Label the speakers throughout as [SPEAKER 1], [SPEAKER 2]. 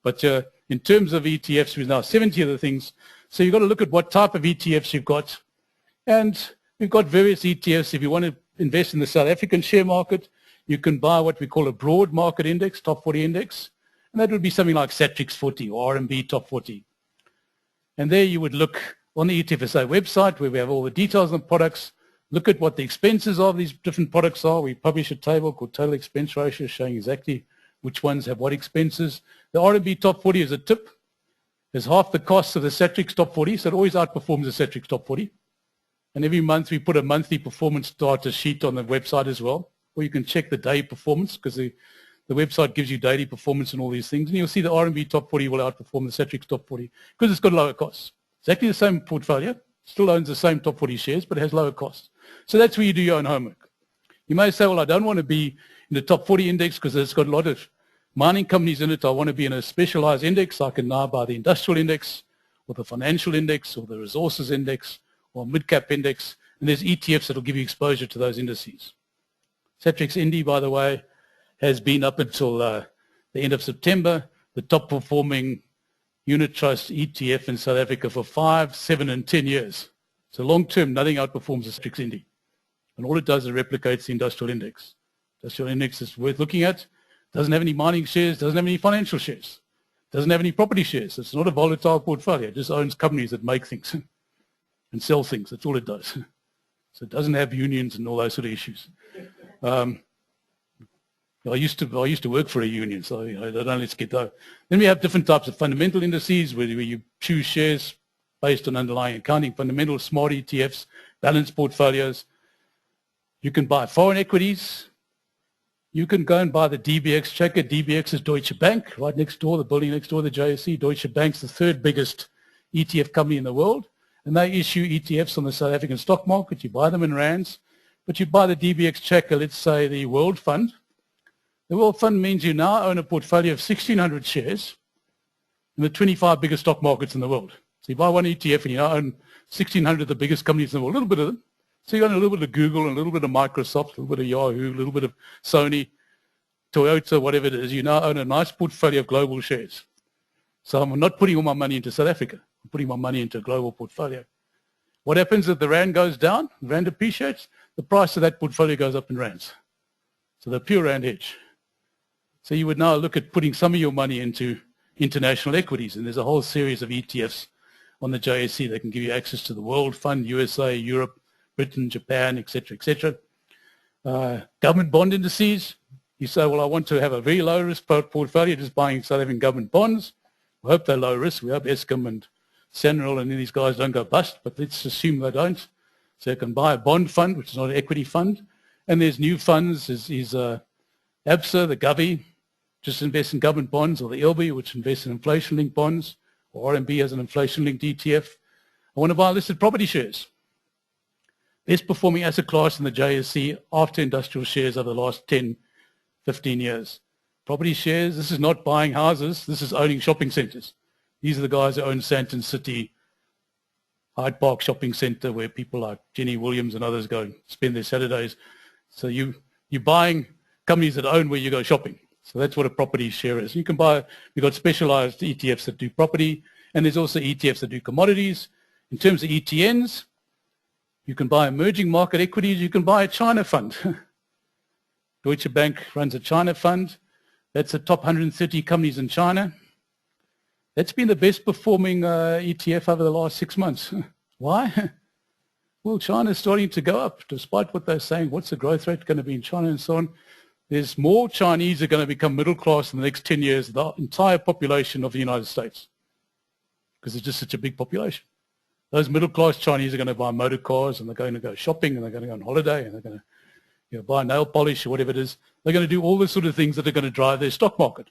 [SPEAKER 1] But in terms of ETFs, there's now 70 other things. So you've got to look at what type of ETFs you've got. And we've got various ETFs. If you want to invest in the South African share market, you can buy what we call a broad market index, top 40 index. And that would be something like Satrix 40 or RMB top 40. And there you would look on the etfSA website where we have all the details on the products, look at what the expenses of these different products are. We publish a table called total expense ratio showing exactly which ones have what expenses. The RMB top 40 is a tip. There's half the cost of the Satrix top 40, so it always outperforms the Satrix top 40. And every month we put a monthly performance data sheet on the website as well, where you can check the day performance because the website gives you daily performance and all these things. And you'll see the RMB top 40 will outperform the Satrix top 40 because it's got lower costs. Exactly the same portfolio, still owns the same top 40 shares, but it has lower costs. So that's where you do your own homework. You may say, well, I don't want to be in the top 40 index because it's got a lot of mining companies in it. I want to be in a specialized index. I can now buy the industrial index or the financial index or the resources index or mid-cap index. And there's ETFs that will give you exposure to those indices. Satrix Indy, by the way, has been up until the end of September, the top performing unit trust ETF in South Africa for 5, 7, and 10 years. So long term, nothing outperforms the Satrix Indy. And all it does is replicates the industrial index. Industrial index is worth looking at. Doesn't have any mining shares, doesn't have any financial shares, doesn't have any property shares. It's not a volatile portfolio. It just owns companies that make things and sell things. That's all it does. So it doesn't have unions and all those sort of issues. I used to work for a union, so they don't let us get that. Then we have different types of fundamental indices where you choose shares based on underlying accounting fundamentals, smart ETFs, balanced portfolios. You can buy foreign equities. You can go and buy the DBX checker. DBX is Deutsche Bank, right next door, the building next door, the JSE. Deutsche Bank's the third biggest ETF company in the world, and they issue ETFs on the South African stock market. You buy them in rands, but you buy the DBX checker, let's say the World Fund. The World Fund means you now own a portfolio of 1,600 shares in the 25 biggest stock markets in the world. So you buy one ETF and you now own 1,600 of the biggest companies in the world, a little bit of them. So you own a little bit of Google, a little bit of Microsoft, a little bit of Yahoo, a little bit of Sony, Toyota, whatever it is. You now own a nice portfolio of global shares. So I'm not putting all my money into South Africa. I'm putting my money into a global portfolio. What happens if the rand goes down, the rand appreciates, the price of that portfolio goes up in rands. So the pure rand hedge. So you would now look at putting some of your money into international equities, and there's a whole series of ETFs on the JSE that can give you access to the World Fund, USA, Europe, Britain, Japan, etc., etc. Government bond indices. You say, well, I want to have a very low risk portfolio, just buying South African government bonds. We hope they're low risk. We hope Eskom and Sanral and these guys don't go bust, but let's assume they don't. So you can buy a bond fund, which is not an equity fund. And there's new funds. There's ETFSA, the Govy, just invest in government bonds, or the LB, which invests in inflation-linked bonds, or RMB has an inflation-linked ETF. I want to buy listed property shares. Best performing asset class in the JSE after industrial shares over the last 10, 15 years. Property shares, this is not buying houses, this is owning shopping centres. These are the guys who own Sandton City, Hyde Park Shopping Centre, where people like Jenny Williams and others go and spend their Saturdays. So you're buying companies that own where you go shopping. So that's what a property share is. You can buy, you've got specialized ETFs that do property, and there's also ETFs that do commodities. In terms of ETNs, you can buy emerging market equities, you can buy a China fund. Deutsche Bank runs a China fund. That's the top 130 companies in China. That's been the best performing ETF over the last 6 months. Why? Well, China's starting to go up, despite what they're saying. What's the growth rate going to be in China and so on? There's more Chinese are going to become middle class in the next 10 years than the entire population of the United States, because it's just such a big population. Those middle class Chinese are going to buy motor cars, and they're going to go shopping, and they're going to go on holiday, and they're going to buy nail polish or whatever it is. They're going to do all the sort of things that are going to drive their stock market.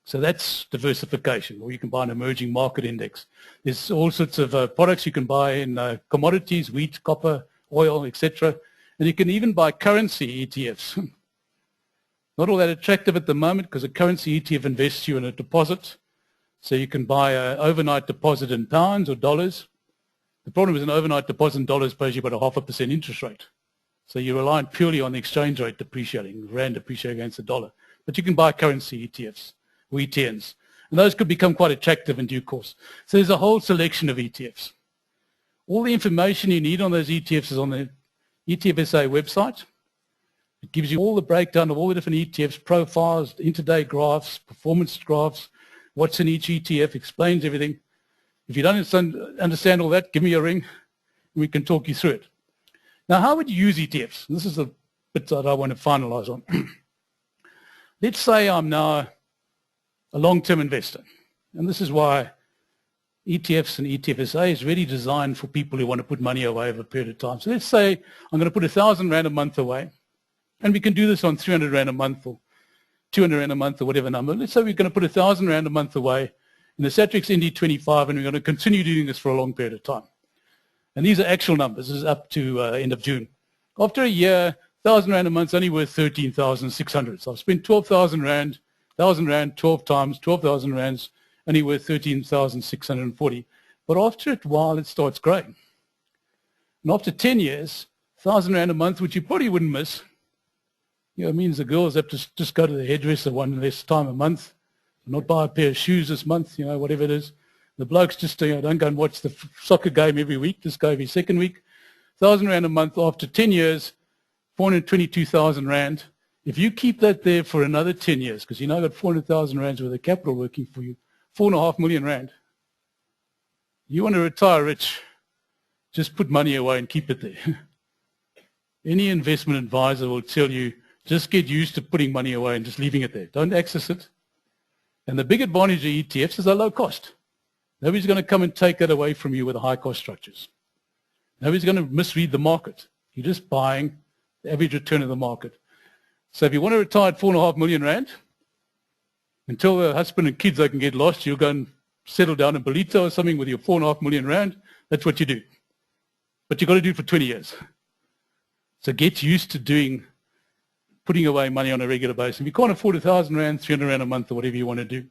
[SPEAKER 1] So that's diversification, or you can buy an emerging market index. There's all sorts of products you can buy in commodities, wheat, copper, oil, etc. And you can even buy currency ETFs. Not all that attractive at the moment, because a currency ETF invests you in a deposit. So you can buy an overnight deposit in pounds or dollars. The problem is an overnight deposit in dollars pays you about 0.5% interest rate. So you're reliant purely on the exchange rate depreciating, the rand depreciating against the dollar. But you can buy currency ETFs or ETNs. And those could become quite attractive in due course. So there's a whole selection of ETFs. All the information you need on those ETFs is on the etfSA website. It gives you all the breakdown of all the different ETFs, profiles, intraday graphs, performance graphs, what's in each ETF, explains everything. If you don't understand all that, give me a ring and we can talk you through it. Now, how would you use ETFs? This is the bit that I want to finalize on. Let's say I'm now a long-term investor, and this is why ETFs and etfSA is really designed for people who want to put money away over a period of time. So let's say I'm going to put 1,000 Rand a month away, and we can do this on 300 Rand a month or 200 Rand a month or whatever number. Let's say we're going to put 1,000 Rand a month away in the Satrix ND25, and we're going to continue doing this for a long period of time. And these are actual numbers. This is up to end of June. After a year, 1,000 Rand a month is only worth 13,600. So I've spent 12,000 Rand, 1,000 Rand, 12 times, 12,000 Rands, only worth 13,640. But after a while, it starts growing. And after 10 years, 1,000 Rand a month, which you probably wouldn't miss, it means the girls have to just go to the hairdresser one less time a month, not buy a pair of shoes this month, whatever it is. The blokes just don't go and watch the soccer game every week, just go every second week. 1,000 Rand a month after 10 years, 422,000 Rand. If you keep that there for another 10 years, because you now got 400,000 Rands worth of capital working for you, 4.5 million Rand. You want to retire rich, just put money away and keep it there. Any investment advisor will tell you, just get used to putting money away and just leaving it there. Don't access it. And the big advantage of ETFs is they're low cost. Nobody's going to come and take that away from you with the high cost structures. Nobody's going to misread the market. You're just buying the average return of the market. So if you want to retire at 4.5 million Rand, until the husband and kids they can get lost, you'll go and settle down in Belito or something with your 4.5 million Rand. That's what you do. But you've got to do it for 20 years. So get used to putting away money on a regular basis. If you can't afford 1,000 Rand, 300 Rand a month or whatever you want to do,